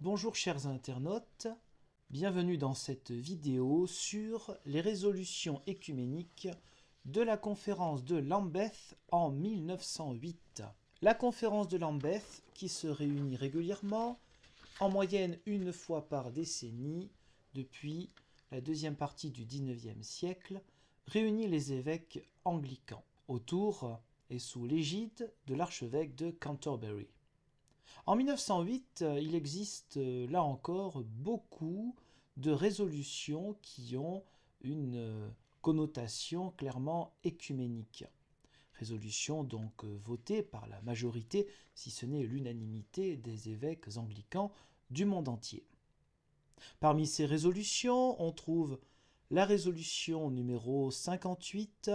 Bonjour chers internautes, bienvenue dans cette vidéo sur les résolutions œcuméniques de la conférence de Lambeth en 1908. La conférence de Lambeth, qui se réunit régulièrement, en moyenne une fois par décennie, depuis la deuxième partie du XIXe siècle, réunit les évêques anglicans autour et sous l'égide de l'archevêque de Canterbury. En 1908, il existe là encore beaucoup de résolutions qui ont une connotation clairement œcuménique. Résolutions donc votées par la majorité, si ce n'est l'unanimité des évêques anglicans du monde entier. Parmi ces résolutions, on trouve la résolution numéro 58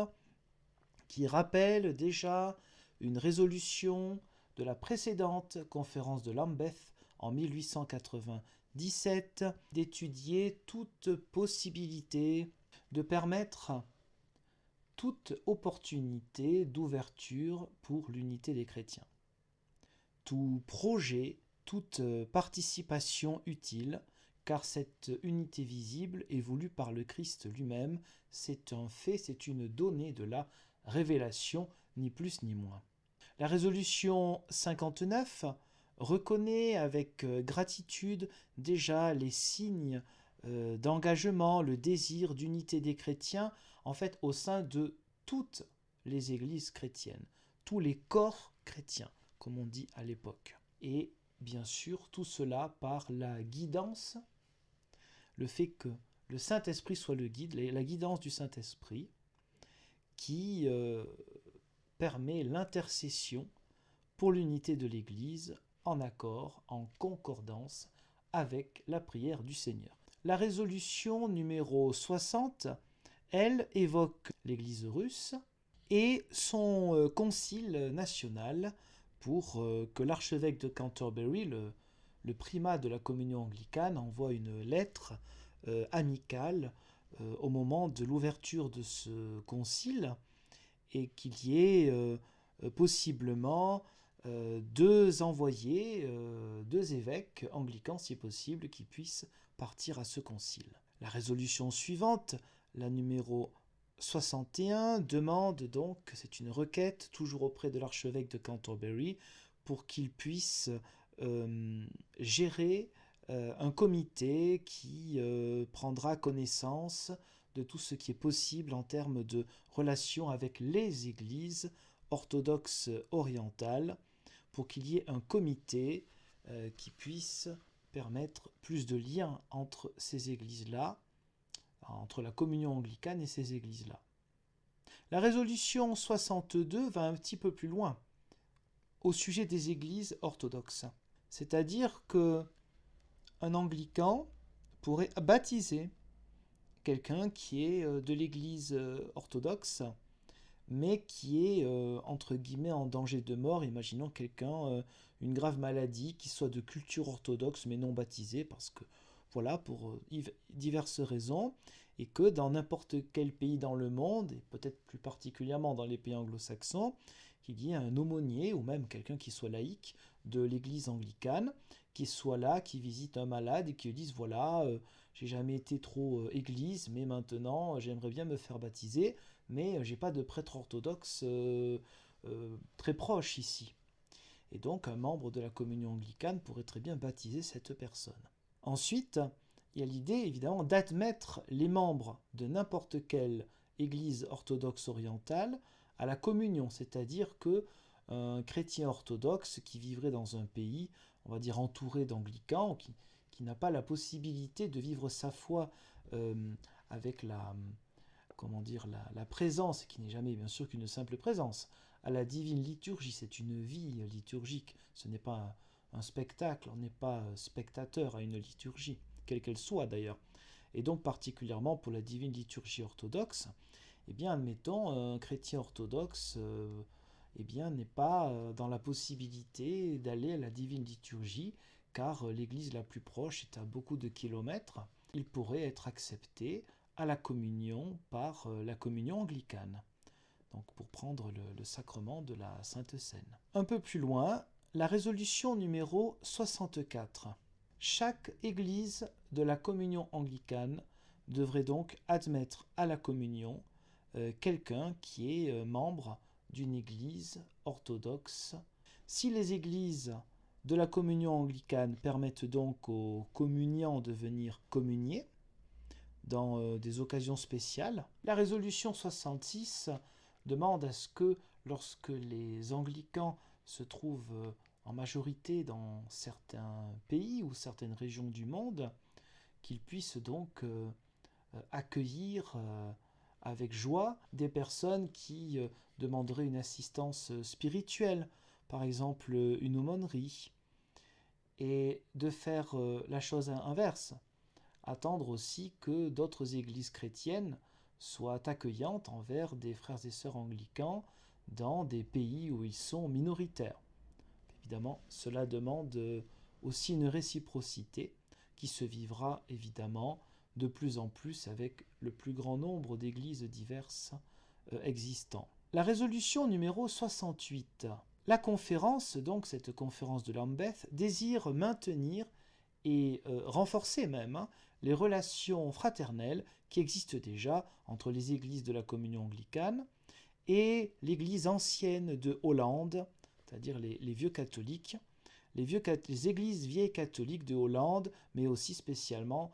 qui rappelle déjà une résolution de la précédente conférence de Lambeth en 1897 d'étudier toute possibilité de permettre toute opportunité d'ouverture pour l'unité des chrétiens. Tout projet, toute participation utile, car cette unité visible est voulue par le Christ lui-même, c'est un fait, c'est une donnée de la révélation, ni plus ni moins. La résolution 59 reconnaît avec gratitude déjà les signes d'engagement, le désir d'unité des chrétiens, en fait au sein de toutes les églises chrétiennes, tous les corps chrétiens, comme on dit à l'époque. Et bien sûr, tout cela par la guidance, le fait que le Saint-Esprit soit le guide, la guidance du Saint-Esprit, qui permet l'intercession pour l'unité de l'Église en accord, en concordance avec la prière du Seigneur. La résolution numéro 60, elle évoque l'Église russe et son concile national pour que l'archevêque de Canterbury, le primat de la communion anglicane, envoie une lettre amicale au moment de l'ouverture de ce concile et qu'il y ait possiblement deux envoyés, deux évêques anglicans si possible, qui puissent partir à ce concile. La résolution suivante, la numéro 61, demande donc, c'est une requête toujours auprès de l'archevêque de Canterbury, pour qu'il puisse gérer un comité qui prendra connaissance de tout ce qui est possible en termes de relations avec les églises orthodoxes orientales, pour qu'il y ait un comité qui puisse permettre plus de liens entre ces églises-là, entre la communion anglicane et ces églises-là. La résolution 62 va un petit peu plus loin au sujet des églises orthodoxes. C'est-à-dire qu'un anglican pourrait baptiser quelqu'un qui est de l'église orthodoxe, mais qui est, entre guillemets, en danger de mort. Imaginons quelqu'un, une grave maladie, qui soit de culture orthodoxe, mais non baptisé, parce que, voilà, pour diverses raisons, et que dans n'importe quel pays dans le monde, et peut-être plus particulièrement dans les pays anglo-saxons, qu'il y ait un aumônier, ou même quelqu'un qui soit laïque, de l'église anglicane, qui soit là, qui visite un malade, et qui dise, voilà, j'ai jamais été trop église, mais maintenant, j'aimerais bien me faire baptiser, mais j'ai pas de prêtre orthodoxe très proche ici. Et donc un membre de la communion anglicane pourrait très bien baptiser cette personne. Ensuite, il y a l'idée évidemment d'admettre les membres de n'importe quelle église orthodoxe orientale à la communion, c'est-à-dire que un chrétien orthodoxe qui vivrait dans un pays, on va dire entouré d'anglicans, qui n'a pas la possibilité de vivre sa foi avec la présence, qui n'est jamais bien sûr qu'une simple présence, à la divine liturgie. C'est une vie liturgique, ce n'est pas un spectacle, on n'est pas spectateur à une liturgie, quelle qu'elle soit d'ailleurs. Et donc particulièrement pour la divine liturgie orthodoxe, eh bien admettons, un chrétien orthodoxe n'est pas dans la possibilité d'aller à la divine liturgie, car l'église la plus proche est à beaucoup de kilomètres. Il pourrait être accepté à la communion par la communion anglicane, donc pour prendre le sacrement de la Sainte Seine. Un peu plus loin, la résolution numéro 64. Chaque église de la communion anglicane devrait donc admettre à la communion quelqu'un qui est membre d'une église orthodoxe. Si les églises de la communion anglicane permettent donc aux communiants de venir communier dans des occasions spéciales, la résolution 66 demande à ce que lorsque les anglicans se trouvent en majorité dans certains pays ou certaines régions du monde, qu'ils puissent donc accueillir avec joie des personnes qui demanderaient une assistance spirituelle, par exemple une aumônerie, et de faire la chose inverse, attendre aussi que d'autres églises chrétiennes soient accueillantes envers des frères et sœurs anglicans dans des pays où ils sont minoritaires. Évidemment, cela demande aussi une réciprocité qui se vivra évidemment de plus en plus avec le plus grand nombre d'églises diverses existant. La résolution numéro 68. La conférence, donc cette conférence de Lambeth, désire maintenir et renforcer même les relations fraternelles qui existent déjà entre les églises de la communion anglicane et l'église ancienne de Hollande, c'est-à-dire les vieux catholiques, les églises vieilles catholiques de Hollande, mais aussi spécialement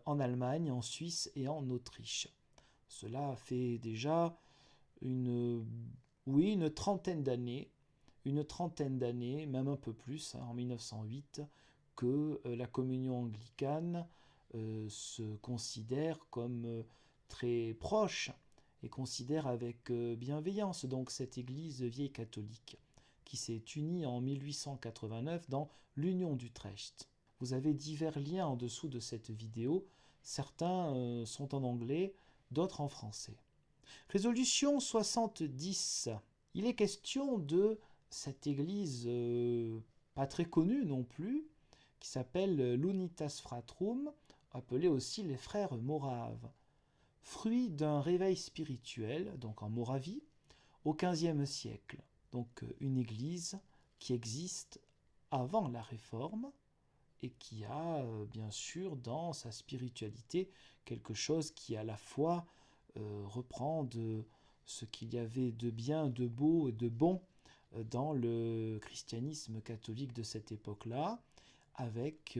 en Allemagne, en Suisse et en Autriche. Cela fait déjà une trentaine d'années, même un peu plus, en 1908, que la communion anglicane se considère comme très proche et considère avec bienveillance donc cette église vieille catholique qui s'est unie en 1889 dans l'Union d'Utrecht. Vous avez divers liens en dessous de cette vidéo, certains sont en anglais, d'autres en français. Résolution 70. Il est question de cette église pas très connue non plus, qui s'appelle l'Unitas Fratrum, appelée aussi les frères moraves. Fruit d'un réveil spirituel, donc en Moravie, au XVe siècle. Donc une église qui existe avant la Réforme et qui a bien sûr dans sa spiritualité quelque chose qui à la fois reprend de ce qu'il y avait de bien, de beau et de bon dans le christianisme catholique de cette époque-là, avec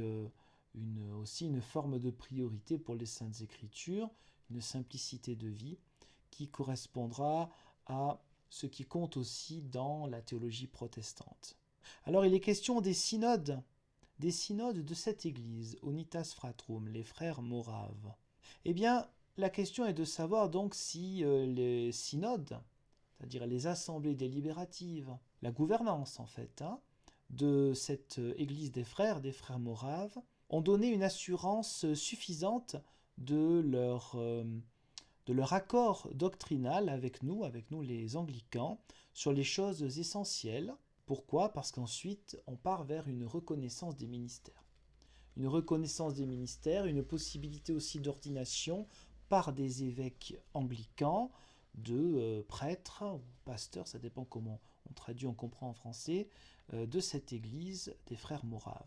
aussi une forme de priorité pour les Saintes Écritures, une simplicité de vie qui correspondra à ce qui compte aussi dans la théologie protestante. Alors il est question des synodes de cette église, Unitas Fratrum, les frères moraves. Eh bien, la question est de savoir donc si les synodes, c'est-à-dire les assemblées délibératives, la gouvernance en fait, de cette église des frères moraves, ont donné une assurance suffisante de leur accord doctrinal avec nous les anglicans, sur les choses essentielles. Pourquoi ? Parce qu'ensuite, on part vers une reconnaissance des ministères. Une reconnaissance des ministères, une possibilité aussi d'ordination par des évêques anglicans, de prêtres ou pasteurs, ça dépend comment on traduit, on comprend en français, de cette église des frères moraves.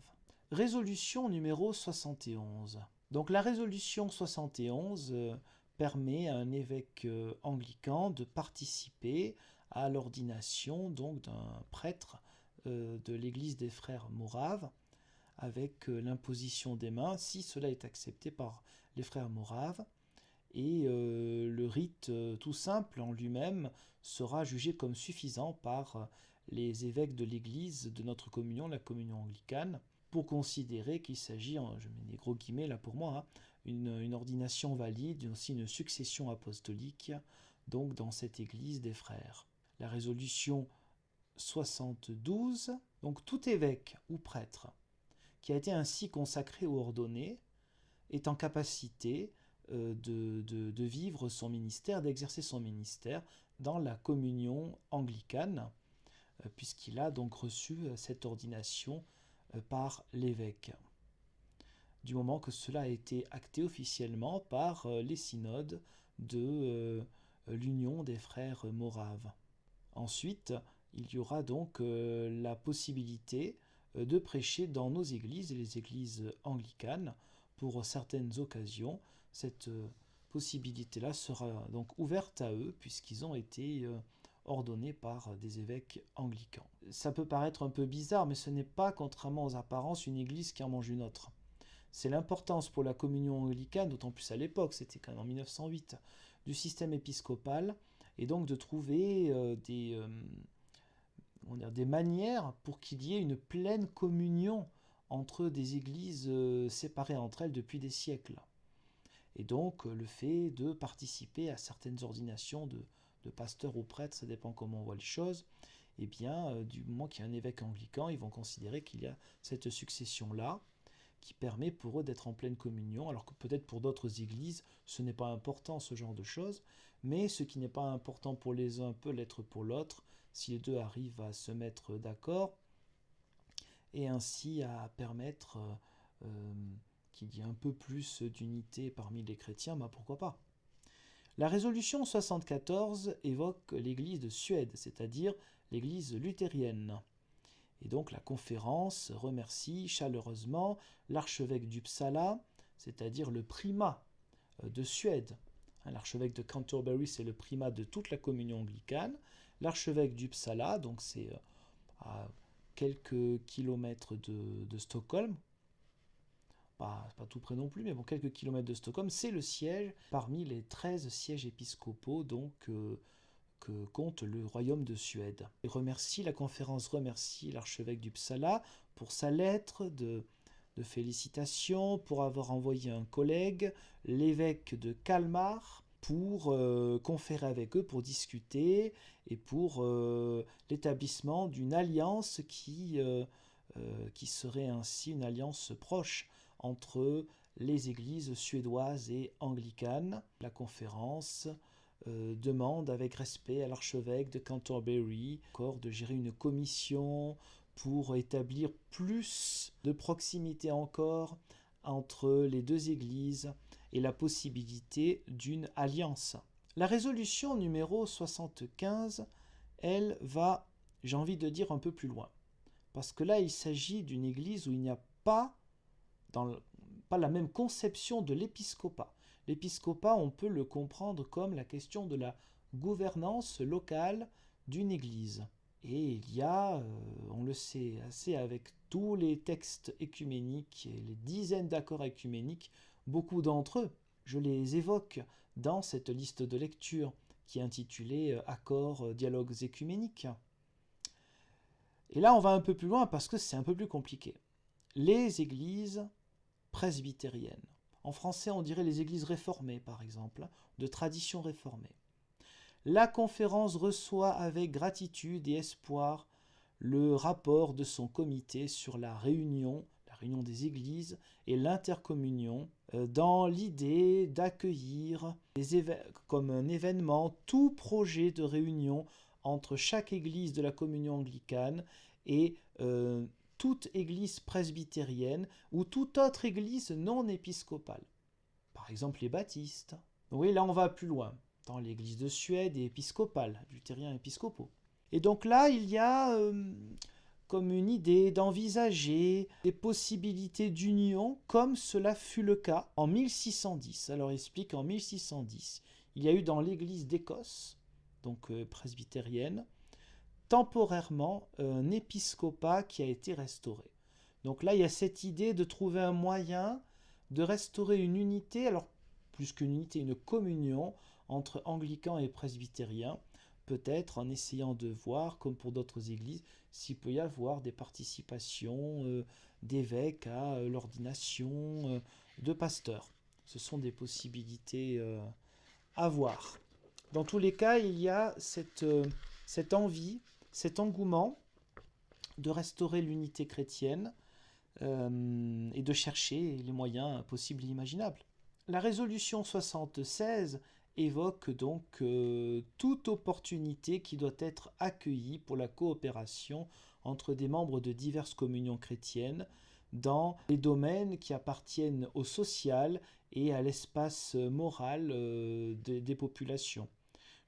Résolution numéro 71. Donc la résolution 71 permet à un évêque anglican de participer à l'ordination donc d'un prêtre de l'église des frères moraves avec l'imposition des mains si cela est accepté par les frères moraves, et le rite tout simple en lui-même sera jugé comme suffisant par les évêques de l'église de notre communion, la communion anglicane, pour considérer qu'il s'agit, je mets des gros guillemets là pour moi, une ordination valide, aussi une succession apostolique, donc dans cette église des frères. La résolution 72, donc tout évêque ou prêtre qui a été ainsi consacré ou ordonné est en capacité de vivre son ministère, d'exercer son ministère dans la communion anglicane, puisqu'il a donc reçu cette ordination par l'évêque, du moment que cela a été acté officiellement par les synodes de l'Union des frères moraves. Ensuite, il y aura donc la possibilité de prêcher dans nos églises, et les églises anglicanes, pour certaines occasions. Cette possibilité-là sera donc ouverte à eux, puisqu'ils ont été ordonnés par des évêques anglicans. Ça peut paraître un peu bizarre, mais ce n'est pas, contrairement aux apparences, une église qui en mange une autre. C'est l'importance pour la communion anglicane, d'autant plus à l'époque, c'était quand même en 1908, du système épiscopal, et donc de trouver des manières pour qu'il y ait une pleine communion entre des églises séparées entre elles depuis des siècles. Et donc le fait de participer à certaines ordinations de pasteurs ou prêtres, ça dépend comment on voit les choses, et bien du moment qu'il y a un évêque anglican, ils vont considérer qu'il y a cette succession-là qui permet pour eux d'être en pleine communion, alors que peut-être pour d'autres églises, ce n'est pas important ce genre de choses, mais ce qui n'est pas important pour les uns peut l'être pour l'autre, si les deux arrivent à se mettre d'accord, et ainsi à permettre qu'il y ait un peu plus d'unité parmi les chrétiens, pourquoi pas. La résolution 74 évoque l'église de Suède, c'est-à-dire l'église luthérienne. Et donc la conférence remercie chaleureusement l'archevêque d'Uppsala, c'est-à-dire le primat de Suède. L'archevêque de Canterbury, c'est le primat de toute la communion anglicane. L'archevêque d'Uppsala, donc c'est à quelques kilomètres de Stockholm, pas tout près non plus, mais bon, quelques kilomètres de Stockholm, c'est le siège parmi les 13 sièges épiscopaux donc, que compte le royaume de Suède. La conférence remercie l'archevêque d'Uppsala pour sa lettre de félicitations, pour avoir envoyé un collègue, l'évêque de Kalmar, pour conférer avec eux, pour discuter, et pour l'établissement d'une alliance qui serait ainsi une alliance proche entre les églises suédoises et anglicanes. La conférence demande avec respect à l'archevêque de Canterbury encore de gérer une commission pour établir plus de proximité encore entre les deux églises et la possibilité d'une alliance. La résolution numéro 75, elle va, j'ai envie de dire, un peu plus loin. Parce que là, il s'agit d'une église où il n'y a pas la même conception de l'épiscopat. L'épiscopat, on peut le comprendre comme la question de la gouvernance locale d'une église. Et il y a, on le sait assez avec tous les textes œcuméniques et les dizaines d'accords œcuméniques, beaucoup d'entre eux, je les évoque dans cette liste de lecture qui est intitulée Accords, dialogues œcuméniques. Et là, on va un peu plus loin parce que c'est un peu plus compliqué. Les églises presbytériennes. En français, on dirait les églises réformées, par exemple, de tradition réformée. La conférence reçoit avec gratitude et espoir le rapport de son comité sur la réunion des églises et l'intercommunion, dans l'idée d'accueillir comme un événement tout projet de réunion entre chaque église de la communion anglicane et toute église presbytérienne ou toute autre église non épiscopale. Par exemple les baptistes. Oui, là on va plus loin. Dans l'église de Suède et épiscopale, luthériens épiscopaux. Et donc là, il y a comme une idée d'envisager des possibilités d'union comme cela fut le cas en 1610. Alors il explique en 1610, il y a eu dans l'église d'Écosse, donc presbytérienne, temporairement un épiscopat qui a été restauré. Donc là, il y a cette idée de trouver un moyen de restaurer une unité, alors plus qu'une unité, une communion entre anglicans et presbytériens, peut-être en essayant de voir, comme pour d'autres églises, s'il peut y avoir des participations d'évêques à l'ordination de pasteurs. Ce sont des possibilités à voir. Dans tous les cas, il y a cette envie, cet engouement de restaurer l'unité chrétienne et de chercher les moyens possibles et imaginables. La résolution 76 évoque donc toute opportunité qui doit être accueillie pour la coopération entre des membres de diverses communions chrétiennes dans les domaines qui appartiennent au social et à l'espace moral des populations.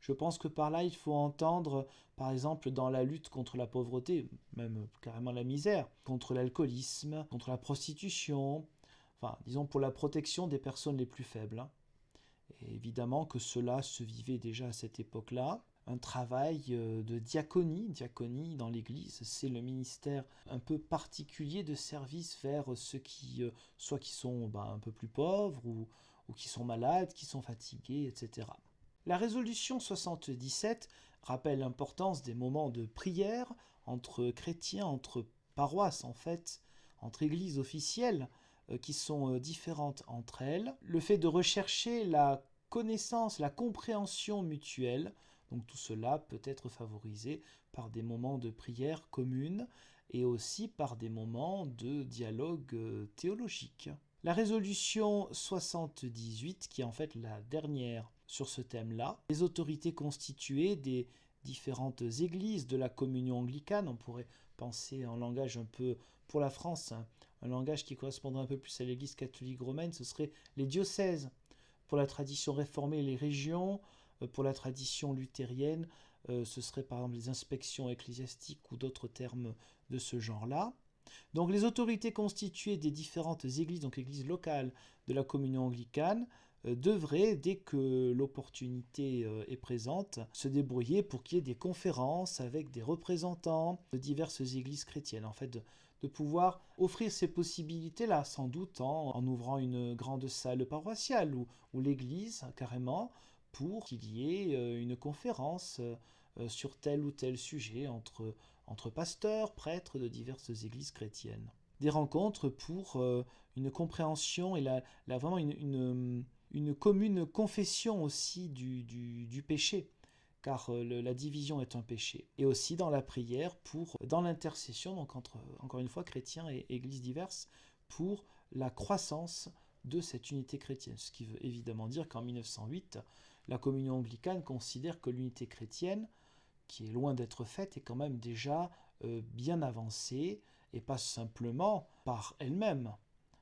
Je pense que par là, il faut entendre, par exemple, dans la lutte contre la pauvreté, même carrément la misère, contre l'alcoolisme, contre la prostitution, enfin, disons pour la protection des personnes les plus faibles, hein. Et évidemment que cela se vivait déjà à cette époque-là. Un travail de diaconie dans l'Église, c'est le ministère un peu particulier de service vers ceux qui, soit qui sont un peu plus pauvres, ou qui sont malades, qui sont fatigués, etc. La résolution 77 rappelle l'importance des moments de prière entre chrétiens, entre paroisses en fait, entre églises officielles, qui sont différentes entre elles. Le fait de rechercher la connaissance, la compréhension mutuelle, donc tout cela peut être favorisé par des moments de prière commune et aussi par des moments de dialogue théologique. La résolution 78, qui est en fait la dernière sur ce thème-là, les autorités constituées des différentes églises de la communion anglicane, on pourrait penser en langage un peu pour la France, hein, un langage qui correspondrait un peu plus à l'église catholique romaine, ce serait les diocèses. Pour la tradition réformée, les régions. Pour la tradition luthérienne, ce serait par exemple les inspections ecclésiastiques ou d'autres termes de ce genre-là. Donc les autorités constituées des différentes églises, donc églises locales de la communion anglicane, devraient, dès que l'opportunité est présente, se débrouiller pour qu'il y ait des conférences avec des représentants de diverses églises chrétiennes. En fait, de pouvoir offrir ces possibilités-là, sans doute en ouvrant une grande salle paroissiale ou l'église carrément, pour qu'il y ait une conférence sur tel ou tel sujet entre pasteurs, prêtres de diverses églises chrétiennes. Des rencontres pour une compréhension et vraiment une commune confession aussi du péché, car la division est un péché. Et aussi dans la prière, dans l'intercession, donc encore une fois chrétiens et églises diverses, pour la croissance de cette unité chrétienne. Ce qui veut évidemment dire qu'en 1908, la communion anglicane considère que l'unité chrétienne, qui est loin d'être faite, est quand même déjà bien avancée, et pas simplement par elle-même.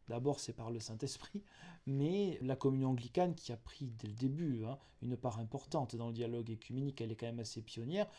D'abord, c'est par le Saint-Esprit, mais la communion anglicane, qui a pris dès le début une part importante dans le dialogue œcuménique, elle est quand même assez pionnière,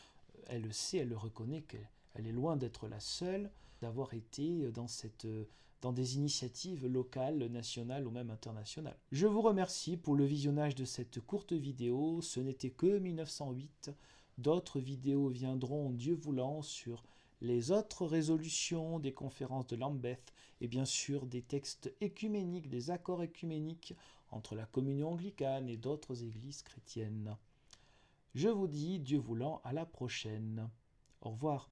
elle le sait, elle le reconnaît, qu'elle est loin d'être la seule d'avoir été dans des initiatives locales, nationales ou même internationales. Je vous remercie pour le visionnage de cette courte vidéo, ce n'était que 1908, d'autres vidéos viendront, Dieu voulant, sur les autres résolutions des conférences de Lambeth et bien sûr des textes œcuméniques, des accords œcuméniques entre la communion anglicane et d'autres églises chrétiennes. Je vous dis, Dieu voulant, à la prochaine. Au revoir.